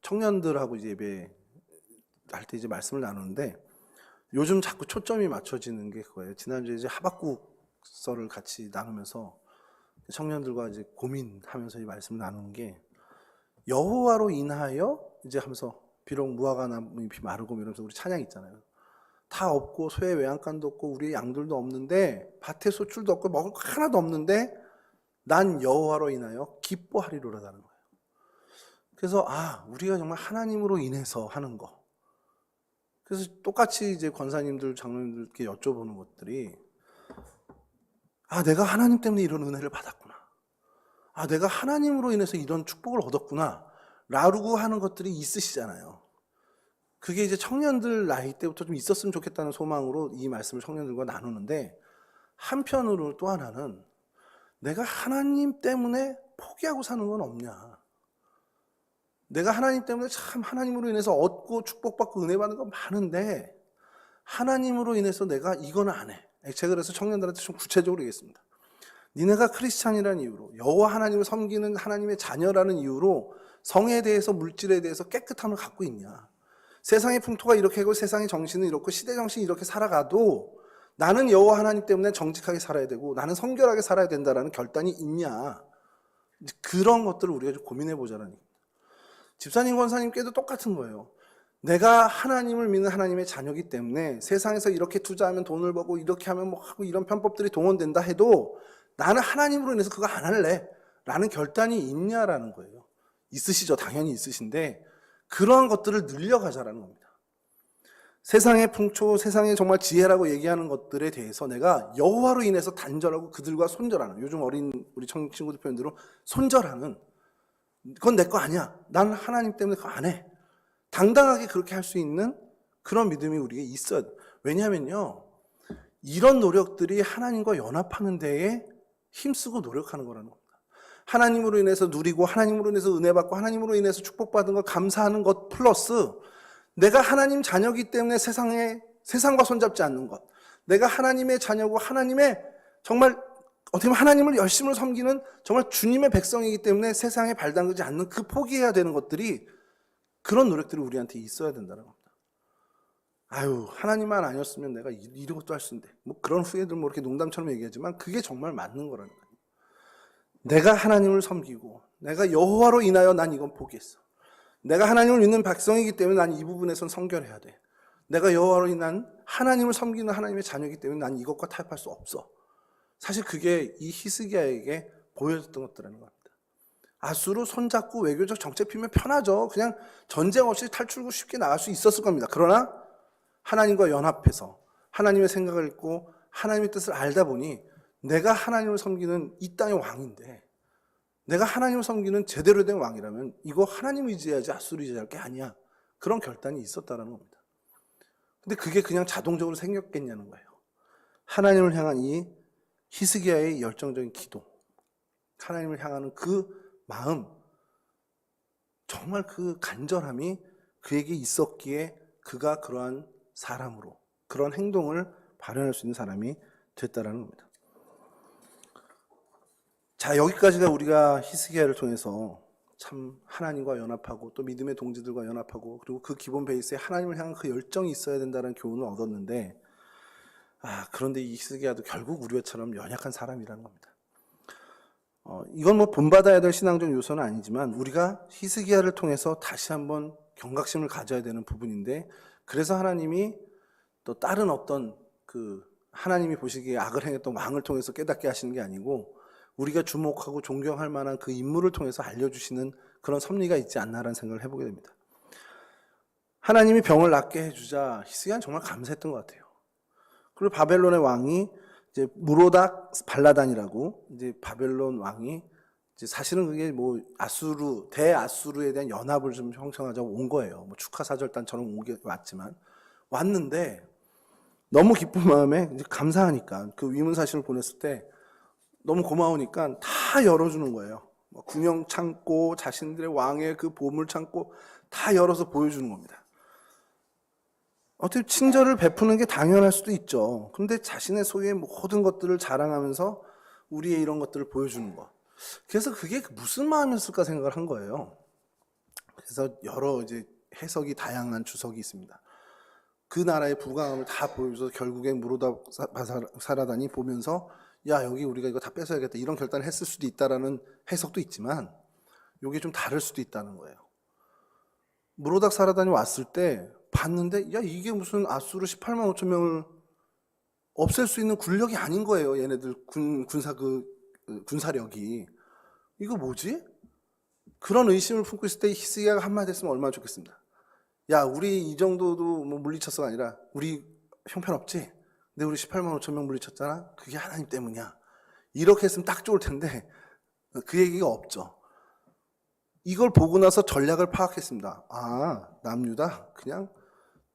청년들하고 이제 예배할 때 이제 말씀을 나누는데, 요즘 자꾸 초점이 맞춰지는 게 그거예요. 지난주에 이제 하박국서를 같이 나누면서 청년들과 이제 고민하면서 이 말씀을 나누는 게, 여호와로 인하여 이제 하면서 비록 무화과 나무 잎이 마르고 이러면서 우리 찬양 있잖아요. 다 없고 소의 외양간도 없고 우리의 양들도 없는데, 밭에 소출도 없고 먹을 거 하나도 없는데 난 여호와로 인하여 기뻐하리로라는 거예요. 그래서 우리가 정말 하나님으로 인해서 하는 거. 그래서 똑같이 이제 권사님들, 장로님들께 여쭤보는 것들이, 내가 하나님 때문에 이런 은혜를 받았구나. 내가 하나님으로 인해서 이런 축복을 얻었구나. 라고 하는 것들이 있으시잖아요. 그게 이제 청년들 나이 때부터 좀 있었으면 좋겠다는 소망으로 이 말씀을 청년들과 나누는데, 한편으로 또 하나는, 내가 하나님 때문에 포기하고 사는 건 없냐. 내가 하나님 때문에 참 하나님으로 인해서 얻고 축복받고 은혜 받는 건 많은데, 하나님으로 인해서 내가 이거는 안 해. 제가 그래서 청년들한테 좀 구체적으로 얘기했습니다. 니네가 크리스찬이라는 이유로, 여호와 하나님을 섬기는 하나님의 자녀라는 이유로 성에 대해서, 물질에 대해서 깨끗함을 갖고 있냐? 세상의 풍토가 이렇게 하고 세상의 정신은 이렇고 시대 정신이 이렇게 살아가도 나는 여호와 하나님 때문에 정직하게 살아야 되고 나는 성결하게 살아야 된다라는 결단이 있냐? 그런 것들을 우리가 좀 고민해 보자라는 얘기입니다. 집사님, 권사님께도 똑같은 거예요. 내가 하나님을 믿는 하나님의 자녀이기 때문에 세상에서 이렇게 투자하면 돈을 벌고 이렇게 하면 뭐 하고 이런 편법들이 동원된다 해도 나는 하나님으로 인해서 그거 안 할래 라는 결단이 있냐라는 거예요. 있으시죠? 당연히 있으신데 그러한 것들을 늘려가자라는 겁니다. 세상의 풍초, 세상의 정말 지혜라고 얘기하는 것들에 대해서 내가 여호와로 인해서 단절하고 그들과 손절하는, 요즘 어린 우리 친구들 표현대로 손절하는, 그건 내 거 아니야. 나는 하나님 때문에 그거 안 해. 당당하게 그렇게 할 수 있는 그런 믿음이 우리에게 있어야 돼요. 왜냐하면요, 이런 노력들이 하나님과 연합하는 데에 힘쓰고 노력하는 거라는 겁니다. 하나님으로 인해서 누리고 하나님으로 인해서 은혜 받고 하나님으로 인해서 축복받은 것 감사하는 것 플러스 내가 하나님 자녀이기 때문에 세상과 손잡지 않는 것, 내가 하나님의 자녀고 하나님의 정말 어떻게 보면 하나님을 열심으로 섬기는 정말 주님의 백성이기 때문에 세상에 발담그지 않는 그 포기해야 되는 것들이, 그런 노력들이 우리한테 있어야 된다는 겁니다. 아유, 하나님만 아니었으면 내가 이런 것도 할 수 있는데, 뭐 그런 후회들 뭐 이렇게 농담처럼 얘기하지만 그게 정말 맞는 거라는 거예요. 내가 하나님을 섬기고 내가 여호와로 인하여 난 이건 포기했어. 내가 하나님을 믿는 백성이기 때문에 난 이 부분에선 성결해야 돼. 내가 여호와로 인한 하나님을 섬기는 하나님의 자녀이기 때문에 난 이것과 타협할 수 없어. 사실 그게 이 히스기야에게 보여줬던 것들이라는 겁니다. 아수르 손잡고 외교적 정책 피면 편하죠. 그냥 전쟁 없이 탈출구 쉽게 나갈 수 있었을 겁니다. 그러나 하나님과 연합해서 하나님의 생각을 읽고 하나님의 뜻을 알다 보니 내가 하나님을 섬기는 이 땅의 왕인데, 내가 하나님을 섬기는 제대로 된 왕이라면 이거 하나님 의지해야지 아수르 의지할 게 아니야. 그런 결단이 있었다는 겁니다. 근데 그게 그냥 자동적으로 생겼겠냐는 거예요. 하나님을 향한 이 히스기야의 열정적인 기도, 하나님을 향하는 그 마음, 정말 그 간절함이 그에게 있었기에 그가 그러한 사람으로, 그런 행동을 발현할 수 있는 사람이 됐다라는 겁니다. 자, 여기까지가 우리가 히스기야를 통해서 참 하나님과 연합하고 또 믿음의 동지들과 연합하고 그리고 그 기본 베이스에 하나님을 향한 그 열정이 있어야 된다는 교훈을 얻었는데, 그런데 이 히스기야도 결국 우리처럼 연약한 사람이라는 겁니다. 이건 뭐 본받아야 될 신앙적 요소는 아니지만 우리가 히스기야를 통해서 다시 한번 경각심을 가져야 되는 부분인데, 그래서 하나님이 또 다른 어떤 그 하나님이 보시기에 악을 행했던 왕을 통해서 깨닫게 하시는 게 아니고 우리가 주목하고 존경할 만한 그 인물을 통해서 알려주시는 그런 섭리가 있지 않나라는 생각을 해보게 됩니다. 하나님이 병을 낫게 해주자 히스기야는 정말 감사했던 것 같아요. 그리고 바벨론의 왕이 이제 무로닥 발라단이라고, 이제 바벨론 왕이 이제 사실은 그게 뭐 아수르, 대아수르에 대한 연합을 좀 형성하자고 온 거예요. 뭐 축하사절단처럼 왔지만 왔는데 너무 기쁜 마음에 이제 감사하니까 그 위문사실을 보냈을 때 너무 고마우니까 다 열어주는 거예요. 군용 창고, 자신들의 왕의 그 보물 창고 다 열어서 보여주는 겁니다. 어떻게 친절을 베푸는 게 당연할 수도 있죠. 근데 자신의 소유의 모든 것들을 자랑하면서 우리의 이런 것들을 보여주는 것. 그래서 그게 무슨 마음이었을까 생각을 한 거예요. 그래서 여러 이제 해석이 다양한 주석이 있습니다. 그 나라의 부강함을 다 보여줘서 결국엔 무로닥 사라단이 보면서 야, 여기 우리가 이거 다 뺏어야겠다 이런 결단을 했을 수도 있다라는 해석도 있지만 이게 좀 다를 수도 있다는 거예요. 무로닥 사라단이 왔을 때 봤는데 야, 이게 무슨 아수르 18만 5천 명을 없앨 수 있는 군력이 아닌 거예요. 얘네들 군사력이. 이거 뭐지? 그런 의심을 품고 있을 때 히스기야가 한마디 했으면 얼마나 좋겠습니다. 야, 우리 이 정도도 뭐 물리쳤어가 아니라 우리 형편없지? 근데 우리 18만 5천 명 물리쳤잖아? 그게 하나님 때문이야. 이렇게 했으면 딱 좋을 텐데 그 얘기가 없죠. 이걸 보고 나서 전략을 파악했습니다. 남유다 그냥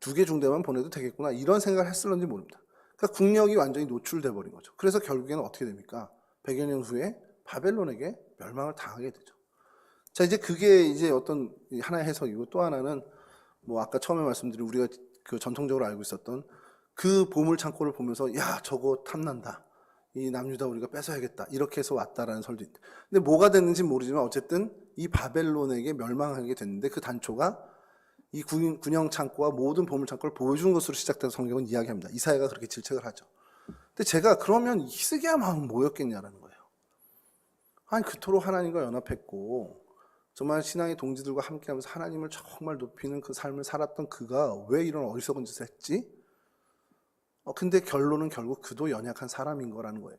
2개 중대만 보내도 되겠구나 이런 생각을 했을런지 모릅니다. 그러니까 국력이 완전히 노출돼 버린 거죠. 그래서 결국에는 어떻게 됩니까? 100여 년 후에 바벨론에게 멸망을 당하게 되죠. 자, 이제 그게 이제 어떤 하나의 해석이고, 또 하나는 뭐 아까 처음에 말씀드린 우리가 그 전통적으로 알고 있었던 그 보물 창고를 보면서 야 저거 탐난다. 이 남유다 우리가 뺏어야겠다. 이렇게 해서 왔다라는 설도 있대. 근데 뭐가 됐는지 모르지만 어쨌든 이 바벨론에게 멸망하게 됐는데 그 단초가 이 군영 창고와 모든 보물 창고를 보여준 것으로 시작돼서 성경은 이야기합니다. 이사야가 그렇게 질책을 하죠. 근데 제가 그러면 히스기야 마음은 뭐였겠냐라는 거예요. 아니 그토록 하나님과 연합했고 정말 신앙의 동지들과 함께하면서 하나님을 정말 높이는 그 삶을 살았던 그가 왜 이런 어리석은 짓을 했지? 근데 결론은 결국 그도 연약한 사람인 거라는 거예요.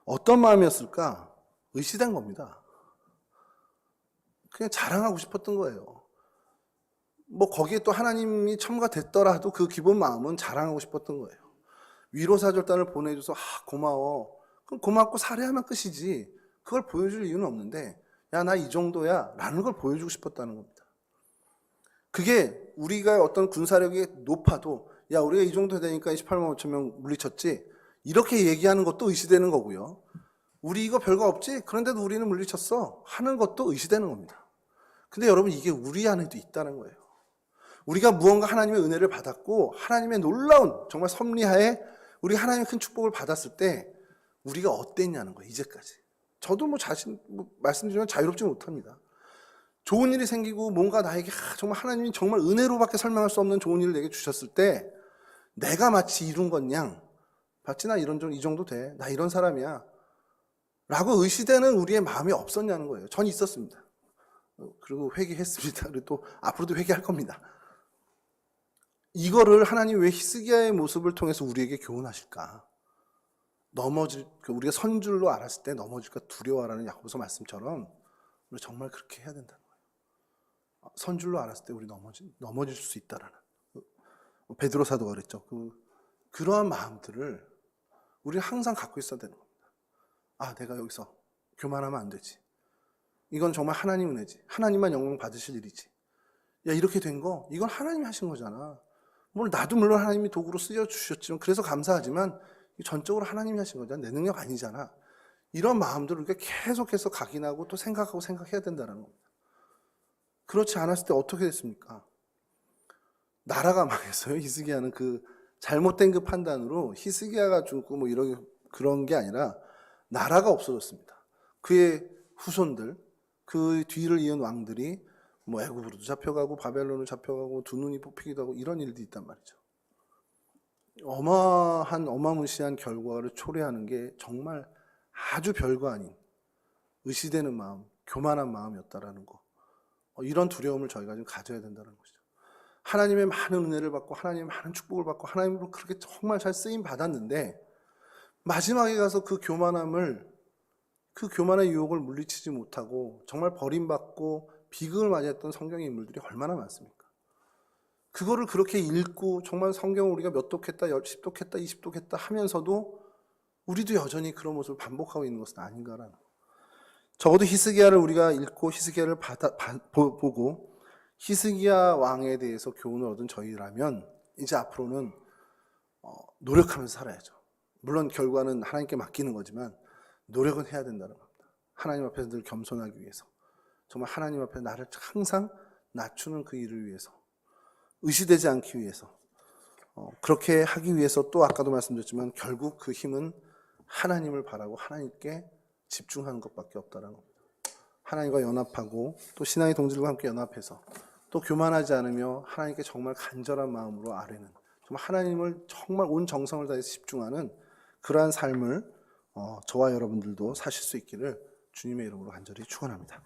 어떤 마음이었을까? 의시된 겁니다. 그냥 자랑하고 싶었던 거예요. 뭐 거기에 또 하나님이 첨가됐더라도 그 기본 마음은 자랑하고 싶었던 거예요. 위로사절단을 보내줘서 고마워. 그럼 고맙고 살해하면 끝이지. 그걸 보여줄 이유는 없는데 야 나 이 정도야 라는 걸 보여주고 싶었다는 겁니다. 그게 우리가 어떤 군사력이 높아도 야 우리가 이 정도 되니까 28만 5천 명 물리쳤지 이렇게 얘기하는 것도 의시되는 거고요. 우리 이거 별거 없지? 그런데도 우리는 물리쳤어 하는 것도 의시되는 겁니다. 근데 여러분 이게 우리 안에도 있다는 거예요. 우리가 무언가 하나님의 은혜를 받았고 하나님의 놀라운 정말 섭리하에 우리가 하나님의 큰 축복을 받았을 때 우리가 어땠냐는 거예요. 이제까지. 저도 말씀드리면 자유롭지 못합니다. 좋은 일이 생기고 뭔가 나에게 정말 하나님이 정말 은혜로밖에 설명할 수 없는 좋은 일을 내게 주셨을 때 내가 마치 이룬 것 양 봤지 나 이 정도 돼. 나 이런 사람이야. 라고 의시되는 우리의 마음이 없었냐는 거예요. 전 있었습니다. 그리고 회개했습니다. 그리고 또 앞으로도 회개할 겁니다. 이거를 하나님 왜 히스기야의 모습을 통해서 우리에게 교훈하실까? 우리가 선줄로 알았을 때 넘어질까 두려워하라는 야고보서 말씀처럼 우리 정말 그렇게 해야 된다는 거예요. 선줄로 알았을 때 우리 넘어질 수 있다라는. 베드로 사도가 그랬죠. 그러한 마음들을 우리 항상 갖고 있어야 되는 겁니다. 내가 여기서 교만하면 안 되지. 이건 정말 하나님 은혜지. 하나님만 영광 받으실 일이지. 야 이렇게 된 거 이건 하나님이 하신 거잖아. 나도 물론 하나님이 도구로 쓰여주셨지만 그래서 감사하지만 전적으로 하나님이 하신 거잖아. 내 능력 아니잖아. 이런 마음들을 우리가 계속해서 각인하고 또 생각하고 생각해야 된다는 겁니다. 그렇지 않았을 때 어떻게 됐습니까? 나라가 망했어요. 히스기야는 그 잘못된 그 판단으로 히스기야가 죽고 그런 게 아니라 나라가 없어졌습니다. 그의 후손들, 그 뒤를 이은 왕들이 애굽으로도 잡혀가고 바벨론을 잡혀가고 두 눈이 뽑히기도 하고 이런 일도 있단 말이죠. 어마무시한 결과를 초래하는 게 정말 아주 별거 아닌 의시되는 마음, 교만한 마음이었다라는 거. 이런 두려움을 저희가 좀 가져야 된다는 것이죠. 하나님의 많은 은혜를 받고 하나님의 많은 축복을 받고 하나님으로 그렇게 정말 잘 쓰임 받았는데 마지막에 가서 그 교만의 유혹을 물리치지 못하고 정말 버림받고 비극을 맞이했던 성경의 인물들이 얼마나 많습니까? 그거를 그렇게 읽고 정말 성경을 우리가 몇 독했다, 10독 했다, 20독 했다 하면서도 우리도 여전히 그런 모습을 반복하고 있는 것은 아닌가라는 거. 적어도 히스기야를 우리가 읽고 히스기야를 보고 히스기야 왕에 대해서 교훈을 얻은 저희라면 이제 앞으로는 노력하면서 살아야죠. 물론 결과는 하나님께 맡기는 거지만 노력은 해야 된다는 겁니다. 하나님 앞에서 늘 겸손하기 위해서 정말 하나님 앞에 나를 항상 낮추는 그 일을 위해서 의시되지 않기 위해서 그렇게 하기 위해서 또 아까도 말씀드렸지만 결국 그 힘은 하나님을 바라고 하나님께 집중하는 것밖에 없다는 겁니다. 하나님과 연합하고 또 신앙의 동지들과 함께 연합해서 또 교만하지 않으며 하나님께 정말 간절한 마음으로 아뢰는 정말 하나님을 정말 온 정성을 다해서 집중하는 그러한 삶을 저와 여러분들도 사실 수 있기를 주님의 이름으로 간절히 축원합니다.